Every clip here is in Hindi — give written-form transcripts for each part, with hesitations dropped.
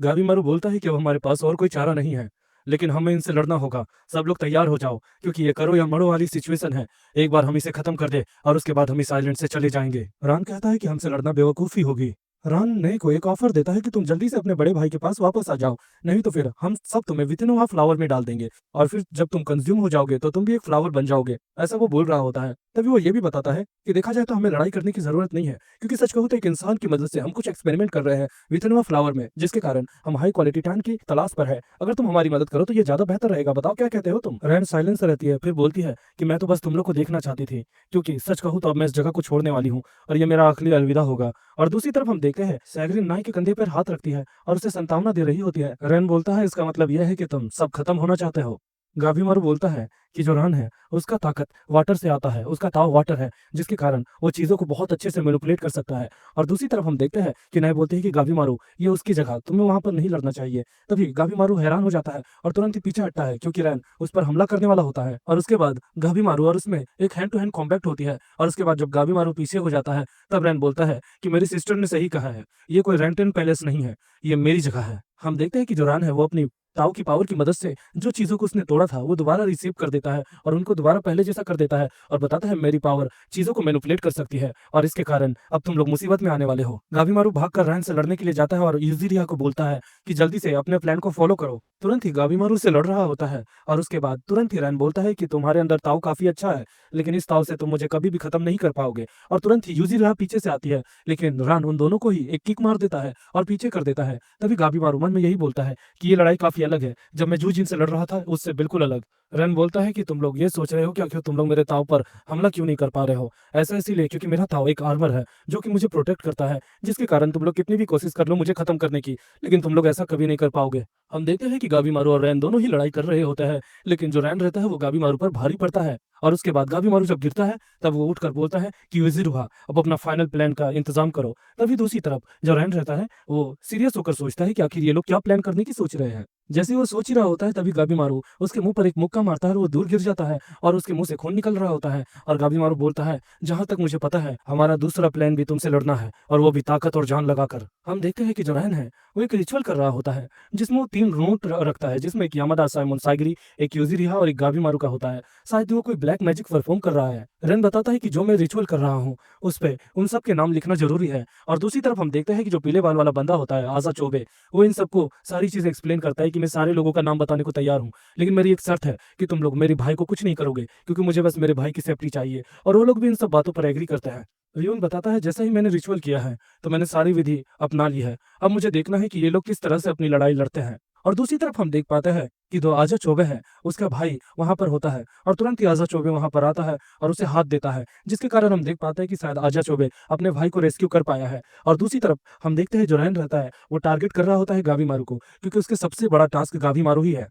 गावीमारू बोलता है कि अब हमारे पास और कोई चारा नहीं है, लेकिन हमें इनसे लड़ना होगा। सब लोग तैयार हो जाओ, क्योंकि ये करो या मरो वाली सिचुएशन है। एक बार हम इसे खत्म कर दे और उसके बाद हम इस आइलैंड से चले जाएंगे। रान कहता है कि हमसे लड़ना बेवकूफ़ी होगी। रान ने को एक ऑफर देता है कि तुम जल्दी से अपने बड़े भाई के पास वापस आ जाओ, नहीं तो फिर हम सब तुम्हें विद इन अ फ्लावर में डाल देंगे, और फिर जब तुम कंज्यूम हो जाओगे तो तुम भी एक फ्लावर बन जाओगे। ऐसा वो बोल रहा होता है। तभी वो ये भी बताता है कि देखा जाए तो हमें लड़ाई करने की जरूरत नहीं है, क्योंकि सच कहूँ तो एक इंसान की मदद से हम कुछ एक्सपेरिमेंट कर रहे हैं विद इन अ फ्लावर में, जिसके कारण हम हाई क्वालिटी टैन की तलाश पर है। अगर तुम हमारी मदद करो तो ये ज्यादा बेहतर रहेगा। बताओ क्या कहते हो तुम। रैन साइलेंस रहती है, फिर बोलती है कि मैं तो बस तुम लोग को देखना चाहती थी, क्योंकि सच कहूँ तो अब मैं इस जगह को छोड़ने वाली हूँ और ये मेरा आखिरी अलविदा होगा। और दूसरी तरफ हम देखते हैं सैगरिन नाई के कंधे पर हाथ रखती है और उसे संतावना दे रही होती है। रैन बोलता है इसका मतलब यह है कि तुम सब खत्म होना चाहते हो। गाभीमारू बोलता है कि जो रन है उसका ताकत वाटर से आता है, उसका ताव वाटर है, जिसके कारण वो चीजों को बहुत अच्छे से मैनिपुलेट कर सकता है। और दूसरी तरफ हम देखते हैं कि नए बोलते हैं कि गाभीमारू ये उसकी जगह, तुम्हें वहां पर नहीं लड़ना चाहिए। तभी गाभीमारू हैरान हो जाता है और तुरंत ही पीछे हटता है, क्योंकि रैन उस पर हमला करने वाला होता है। और उसके बाद गाभीमारू और उसमें एक हैंड टू हैंड कॉम्बैक्ट होती है। और उसके बाद जब गाभीमारू पीछे हो जाता है तब रैन बोलता है कि मेरी सिस्टर ने सही कहा है, ये कोई रेंटन पैलेस नहीं है, ये मेरी जगह है। हम देखते हैं कि जो रैन है वो अपनी ताऊ की पावर की मदद से जो चीजों को उसने तोड़ा था वो दोबारा रिसीव कर देता है और उनको दोबारा पहले जैसा कर देता है, और बताता है मेरी पावर चीजों को मैनिपुलेट कर सकती है और इसके कारण अब तुम लोग मुसीबत में आने वाले हो। गाभीमारू भागकर रैन से लड़ने के लिए जाता है और यूजिरिया को बोलता है कि जल्दी से अपने प्लान को फॉलो करो। तुरंत ही गाभीमारू से लड़ रहा होता है और उसके बाद तुरंत ही रैन बोलता है कि तुम्हारे अंदर ताऊ काफी अच्छा है, लेकिन इस ताऊ से तुम मुझे कभी भी खत्म नहीं कर पाओगे। और तुरंत ही यूजिरिया पीछे से आती है, लेकिन रैन उन दोनों को ही एक किक मार देता है और पीछे कर देता है। तभी गाभीमारू मन में यही बोलता है कि ये लड़ाई काफी अलग है, जब मैं जू जिनसे लड़ रहा था उससे बिल्कुल अलग। रैन बोलता है कि तुम लोग ये सोच रहे हो क्या कि तुम लोग मेरे ताऊ पर हमला क्यों नहीं कर पा रहे हो। ऐसा इसीलिए क्योंकि मेरा ताऊ एक आर्मर है जो कि मुझे प्रोटेक्ट करता है, जिसके कारण तुम लोग कितनी भी कोशिश कर लो मुझे खत्म करने की, लेकिन तुम लोग ऐसा कभी नहीं कर पाओगे। हम देखते हैं कि गाभीमारू और रैन दोनों ही लड़ाई कर रहे होते हैं, लेकिन जो रैन रहता है वो गाभीमारू पर भारी पड़ता है। और उसके बाद गाभीमारू जब गिरता है तब वो उठकर बोलता है कि यूजिरुहा अब अपना फाइनल प्लान का इंतजाम करो। तभी दूसरी तरफ जो रैन रहता है वो सीरियस होकर सोचता है कि आखिर ये लोग क्या प्लान करने की सोच रहे हैं। जैसे ही वो सोच ही रहा होता है तभी गाभीमारू उसके मुंह पर एक मुक्का मारता है और वो दूर गिर जाता है और उसके मुंह से खून निकल रहा होता है। और गाभीमारू बोलता है जहां तक मुझे पता है हमारा दूसरा प्लान भी तुमसे लड़ना है, और वो भी ताकत और जान लगाकर। हम देखते हैं कि जो रैन है वो एक रिचुअल कर रहा होता है जिसमें वो 3 नोट रखता है, जिसमें एक यामादा साइमन साइगरी, एक यूजिरिहा और एक गाभीमारू का होता है। शायद वो कोई ब्लैक मैजिक परफॉर्म कर रहा है। रैन बताता है कि जो मैं रिचुअल कर रहा हूँ उस पे उन सब के नाम लिखना जरूरी है। और दूसरी तरफ हम देखते हैं कि जो पीले बाल वाला बंदा होता है आजा चौबे, वो इन सबको सारी चीजें एक्सप्लेन करता है कि मैं सारे लोगों का नाम बताने को तैयार हूँ, लेकिन मेरी एक शर्त है कि तुम लोग मेरे भाई को कुछ नहीं करोगे, क्योंकि मुझे बस मेरे भाई की सेफ्टी चाहिए। और वो लोग भी इन सब बातों पर एग्री करते हैं। रियोन बताता है जैसा ही मैंने रिचुअल किया है तो मैंने सारी विधि अपना ली है, अब मुझे देखना है कि ये लोग किस तरह से अपनी लड़ाई लड़ते हैं। और दूसरी तरफ हम देख पाते हैं कि जो आजा चौबे है उसका भाई वहां पर होता है और तुरंत ही आजा चौबे वहां पर आता है और उसे हाथ देता है, जिसके कारण हम देख पाते हैं कि शायद आजा चौबे अपने भाई को रेस्क्यू कर पाया है। और दूसरी तरफ हम देखते हैं जो रैन रहता है वो टारगेट कर रहा होता है गाभीमारू को, क्योंकि उसके सबसे बड़ा टास्क गाभीमारू ही है।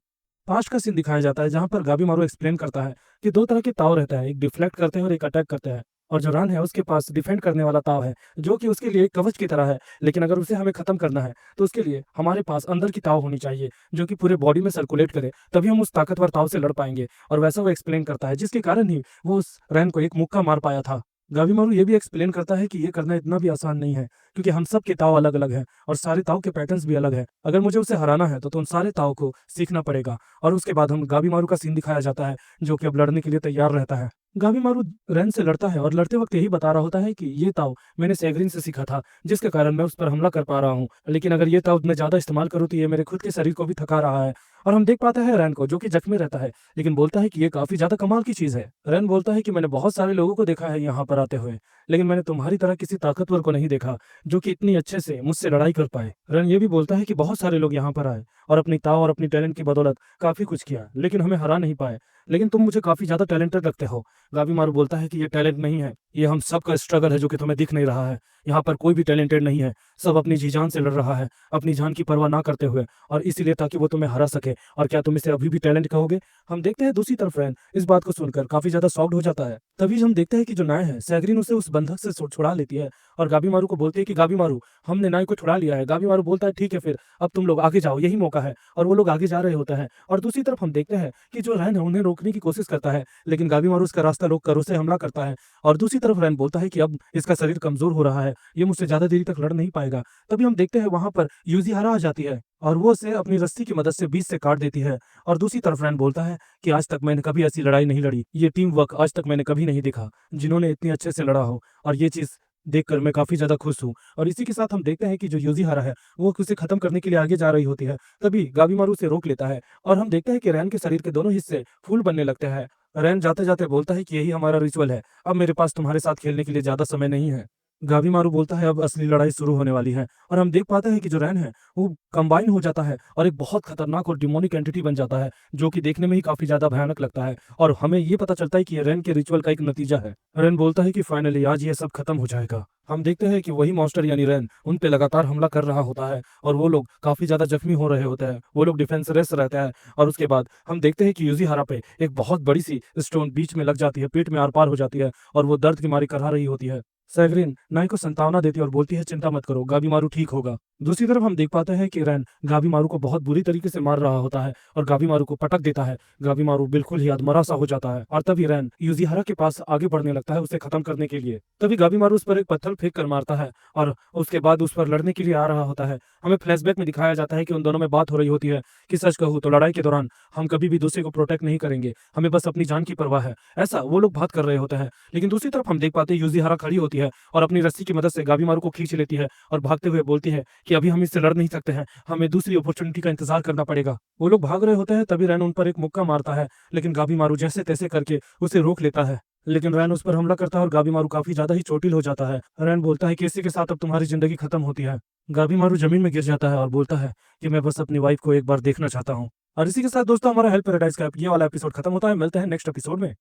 पास्ट का सीन दिखाया जाता है जहां पर गाभीमारू एक्सप्लेन करता है कि 2 तरह के ताव रहता है, एक डिफ्लेक्ट करते हैं और एक अटैक करते हैं। और जो रन है उसके पास डिफेंड करने वाला ताव है, जो कि उसके लिए एक कवच की तरह है, लेकिन अगर उसे हमें खत्म करना है तो उसके लिए हमारे पास अंदर की ताव होनी चाहिए जो कि पूरे बॉडी में सर्कुलेट करे, तभी हम उस ताकतवर ताव से लड़ पाएंगे। और वैसा वो एक्सप्लेन करता है, जिसके कारण ही वो उस रैन को एक मुक्का मार पाया था। गाभीमारू ये भी एक्सप्लेन करता है कि ये करना इतना भी आसान नहीं है, क्योंकि हम सब के ताव अलग अलग हैं और सारे ताव के पैटर्न्स भी अलग है। अगर मुझे उसे हराना है तो उन सारे ताव को सीखना पड़ेगा। और उसके बाद हम गाभीमारू का सीन दिखाया जाता है जो कि अब लड़ने के लिए तैयार रहता है। गाभीमारू रैन से लड़ता है और लड़ते वक्त यही बता रहा होता है कि ये ताव मैंने सैगरिन से सीखा था, जिसके कारण मैं उस पर हमला कर पा रहा हूँ, लेकिन अगर ये ताव मैं ज्यादा इस्तेमाल करूँ तो ये मेरे खुद के शरीर को भी थका रहा है। और हम देख पाते हैं रैन को जो कि जख्मी रहता है, लेकिन बोलता है कि ये काफी ज्यादा कमाल की चीज है। रैन बोलता है कि मैंने बहुत सारे लोगों को देखा है यहाँ पर आते हुए, लेकिन मैंने तुम्हारी तरह किसी ताकतवर को नहीं देखा जो कि इतनी अच्छे से मुझसे लड़ाई कर पाए। रैन ये भी बोलता है कि बहुत सारे लोग यहाँ पर आए और अपनी ताव और अपनी टैलेंट की बदौलत काफी कुछ किया, लेकिन हमें हरा नहीं पाए, लेकिन तुम मुझे काफी ज्यादा टैलेंटेड लगते हो। गाभीमारू बोलता है कि ये टैलेंट नहीं है, ये हम सबका स्ट्रगल है जो कि तुम्हें दिख नहीं रहा है। यहाँ पर कोई भी टैलेंटेड नहीं है, सब अपनी जी जान से लड़ रहा है, अपनी जान की परवाह ना करते हुए, और इसीलिए ताकि वो तुम्हें हरा सके। और क्या तुम इसे अभी भी टैलेंट कहोगे? हम देखते हैं दूसरी तरफ रैन इस बात को सुनकर काफी ज्यादा शॉक्ड हो जाता है। तभी हम देखते हैं कि जो नाय है सैगरिन उसे उस बंधक से छुड़ा लेती है और गाभीमारू को बोलती है कि गाभीमारू हमने नाय को छुड़ा लिया है। गाभीमारू बोलता है ठीक है फिर अब तुम लोग आगे जाओ, यही मौका है। और वो लोग आगे जा रहे होते हैं और दूसरी तरफ हम देखते हैं कि जो रैन है उन्हें रोकने की कोशिश करता है, लेकिन गाभीमारू उसका रास्ता रोककर उसे हमला करता है। और दूसरी तरफ रैन बोलता है कि अब इसका शरीर कमजोर हो रहा है, ये मुझसे ज्यादा देरी तक लड़ नहीं पाएगा। तभी हम देखते हैं वहां पर यूजिहारा आ जाती है और वो उसे अपनी रस्सी की मदद से बीच से काट देती है। और दूसरी तरफ रैन बोलता है कि आज तक मैंने कभी ऐसी लड़ाई नहीं लड़ी, ये टीम वर्क आज तक मैंने कभी नहीं देखा जिन्होंने इतनी अच्छे से लड़ा हो, और ये चीज़ देखकर मैं काफ़ी ज़्यादा खुश हूँ। और इसी के साथ हम देखते हैं कि जो यूज़ीहारा है, वो उसे ख़त्म करने के लिए आगे जा रही होती है। तभी गाबीमारू उसे रोक लेता है और हम देखते हैं कि रैन के शरीर के दोनों हिस्से फूल बनने लगते हैं। रैन जाते-जाते बोलता है कि यही हमारा रिचुअल है, अब मेरे पास तुम्हारे साथ खेलने के लिए ज़्यादा समय नहीं है। गाबीमारू बोलता है अब असली लड़ाई शुरू होने वाली है, और हम देख पाते हैं कि जो रैन है, वो कंबाइन हो जाता है और एक बहुत खतरनाक और डिमोनिक एंटिटी बन जाता है, जो कि देखने में ही काफ़ी ज़्यादा भयानक लगता है। और हमें ये पता चलता है कि ये रैन के रिचुअल का एक नतीजा है। रैन बोलता है कि फाइनली आज ये सब खत्म हो जाएगा। हम देखते हैं कि वही मॉन्स्टर यानी रैन उन पे लगातार हमला कर रहा होता है, और वो लोग काफ़ी ज़्यादा जख्मी हो रहे होते हैं। वो लोग डिफेंसलेस रहते हैं, और उसके बाद हम देखते हैं कि यूज़ीहारा पे एक बहुत बड़ी-सी स्टोन बीच में लग जाती है, पेट में आर-पार हो जाती है, और वो दर्द की मारी करहा रही होती है। सैवरिन नाई को सांत्वना देती है और बोलती है चिंता मत करो, गाबीमारू ठीक होगा। दूसरी तरफ हम देख पाते हैं कि रैन गाबीमारू को बहुत बुरी तरीके से मार रहा होता है और गाबीमारू को पटक देता है। गाबीमारू बिल्कुल ही अधमरा सा हो जाता है, और तभी रैन यूज़ीहारा के पास आगे बढ़ने लगता है उसे खत्म करने के लिए। तभी गाबीमारू उस पर एक पत्थर फेंक कर मारता है, और उसके बाद उस पर लड़ने के लिए आ रहा होता है। हमें फ्लैशबैक में दिखाया जाता है कि उन दोनों में बात हो रही होती है कि सच कहूँ तो लड़ाई के दौरान हम कभी भी दूसरे को प्रोटेक्ट नहीं करेंगे, हमें बस अपनी जान की परवाह है। ऐसा वो लोग बात कर रहे होते हैं। लेकिन दूसरी तरफ हम देख पाते हैं यूज़ीहारा खड़ी होती है और अपनी रस्सी की मदद से गाबीमारू को खींच लेती है, और भागते हुए बोलती है कि अभी हम इससे लड़ नहीं सकते हैं, हमें दूसरी अपॉर्चुनिटी का इंतजार करना पड़ेगा। वो लोग भाग रहे होते हैं, तभी रैन उन पर एक मुक्का मारता है, लेकिन गाबीमारू जैसे तैसे करके उसे रोक लेता है। लेकिन रैन उस पर हमला करता है और गाबीमारू काफी ज्यादा ही चोटिल हो जाता है। रैन बोलता है कि इसी के साथ अब तुम्हारी जिंदगी खत्म होती है। गाबीमारू जमीन में गिर जाता है और बोलता है कि मैं बस अपनी वाइफ को एक बार देखना चाहता हूँ। और इसी के साथ दोस्तों हमारा हेल्प पैराडाइज का ये वाला एपिसोड खत्म होता है। मिलते हैं नेक्स्ट एपिसोड में।